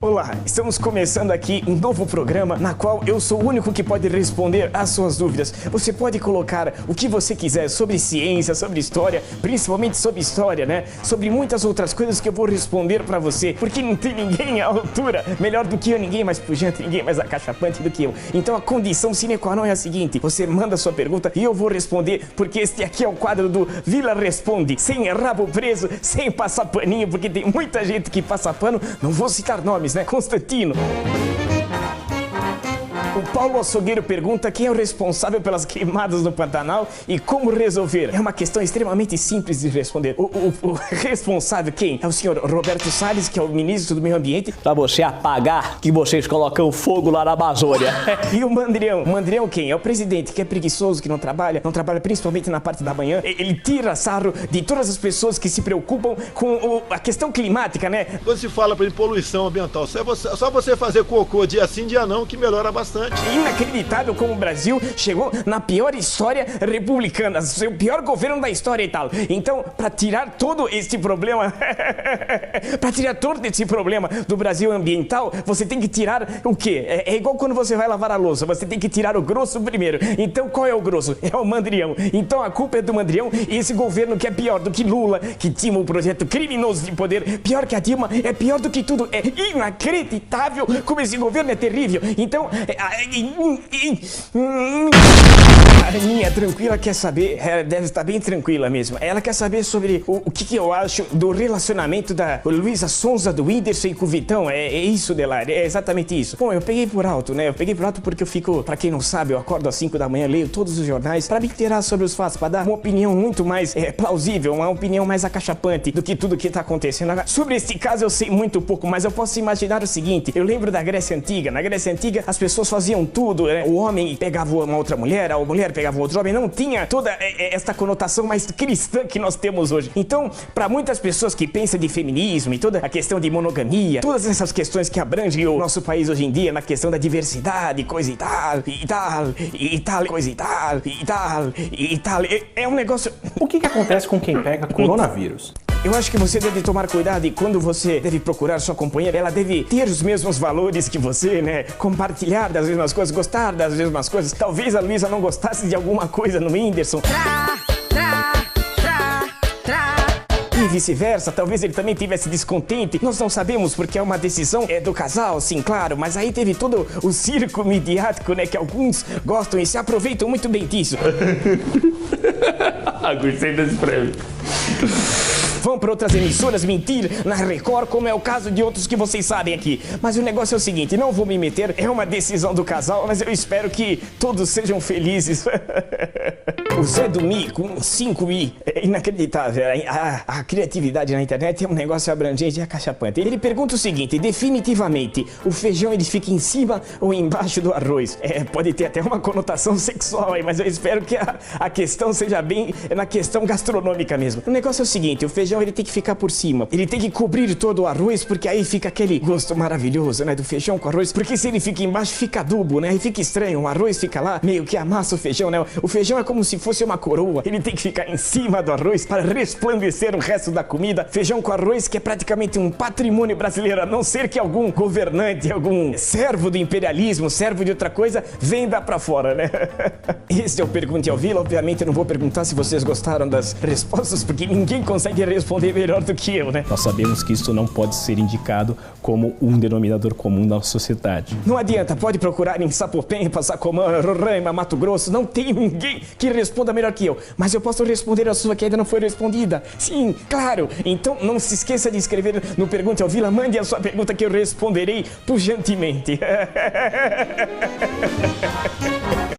Olá, estamos começando aqui um novo programa na qual eu sou o único que pode responder às suas dúvidas. Você pode colocar o que você quiser sobre ciência, sobre história, principalmente sobre história, né? Sobre muitas outras coisas que eu vou responder pra você, porque não tem ninguém à altura melhor do que eu, ninguém mais pujante, ninguém mais acachapante do que eu. Então a condição sine qua non é a seguinte: você manda a sua pergunta e eu vou responder, porque este aqui é o quadro do Vila Responde, sem rabo preso, sem passar paninho, porque tem muita gente que passa pano, não vou citar nomes, né? Constantino. O Paulo Açougueiro pergunta quem é o responsável pelas queimadas no Pantanal e como resolver. É uma questão extremamente simples de responder. O responsável, quem? É o senhor Roberto Salles, que é o ministro do Meio Ambiente. Pra você apagar que vocês colocam fogo lá na Amazônia. E o Mandrião? O Mandrião quem? É o presidente, que é preguiçoso, que não trabalha principalmente na parte da manhã. Ele tira sarro de todas as pessoas que se preocupam com a questão climática, né? Quando se fala em poluição ambiental, só você fazer cocô dia sim, dia não, que melhora bastante. Inacreditável como o Brasil chegou na pior história republicana, o pior governo da história e tal. Então, para tirar todo este problema, do Brasil ambiental, você tem que tirar o quê? É igual quando você vai lavar a louça, você tem que tirar o grosso primeiro. Então, qual é o grosso? É o Mandrião. Então, a culpa é do Mandrião e esse governo que é pior do que Lula, que tinha um projeto criminoso de poder, pior que a Dilma, é pior do que tudo. É inacreditável como esse governo é terrível. Então, a Aninha tranquila quer saber, ela deve estar bem tranquila mesmo. Ela quer saber sobre o que eu acho do relacionamento da Luísa Sonza, do Whindersson com o Vitão. É isso, Delari, é exatamente isso. Bom, eu peguei por alto, né? Eu peguei por alto porque eu fico, pra quem não sabe, eu acordo às 5 da manhã, leio todos os jornais pra me inteirar sobre os fatos, pra dar uma opinião muito mais plausível, uma opinião mais acachapante do que tudo que tá acontecendo. Agora, sobre este caso eu sei muito pouco, mas eu posso imaginar o seguinte: eu lembro da Grécia Antiga. Na Grécia Antiga as pessoas faziam tudo, né? O homem pegava uma outra mulher, a mulher pegava outro homem, não tinha toda esta conotação mais cristã que nós temos hoje. Então, para muitas pessoas que pensam de feminismo e toda a questão de monogamia, todas essas questões que abrangem o nosso país hoje em dia, na questão da diversidade, coisa e tal, coisa e tal, é um negócio... O que acontece com quem pega coronavírus? Eu acho que você deve tomar cuidado e quando você deve procurar sua companheira, ela deve ter os mesmos valores que você, né? Compartilhar das mesmas coisas, gostar das mesmas coisas. Talvez a Luísa não gostasse de alguma coisa no Whindersson. E vice-versa, talvez ele também tivesse descontente. Nós não sabemos porque é uma decisão do casal, sim, claro. Mas aí teve todo o circo midiático, né? Que alguns gostam e se aproveitam muito bem disso. Gostei desse prêmio. Vão para outras emissoras mentir na Record, como é o caso de outros que vocês sabem aqui. Mas o negócio é o seguinte, não vou me meter, é uma decisão do casal, mas eu espero que todos sejam felizes. O Zé do Mi, com 5 I, é inacreditável. A criatividade na internet é um negócio abrangente e acachapante. Ele pergunta o seguinte: definitivamente, o feijão ele fica em cima ou embaixo do arroz? Pode ter até uma conotação sexual aí, mas eu espero que a questão seja bem na questão gastronômica mesmo. O negócio é o seguinte, o feijão ele tem que ficar por cima, ele tem que cobrir todo o arroz, porque aí fica aquele gosto maravilhoso, né, do feijão com arroz, porque se ele fica embaixo fica adubo, né, e fica estranho, o arroz fica lá, meio que amassa o feijão, né, o feijão é como se fosse uma coroa, ele tem que ficar em cima do arroz para resplandecer o resto da comida. Feijão com arroz que é praticamente um patrimônio brasileiro, a não ser que algum governante, algum servo do imperialismo, servo de outra coisa, venda pra fora, né. Esse é o Pergunte ao Vila. Obviamente eu não vou perguntar se vocês gostaram das respostas, porque ninguém consegue responder melhor do que eu, né? Nós sabemos que isso não pode ser indicado como um denominador comum da sociedade. Não adianta, pode procurar em Sapopemba, Passacomã, Roraima, Mato Grosso, não tem ninguém que responda melhor que eu. Mas eu posso responder a sua que ainda não foi respondida. Sim, claro. Então não se esqueça de escrever no Pergunte ao Vila, mande a sua pergunta que eu responderei pujantemente.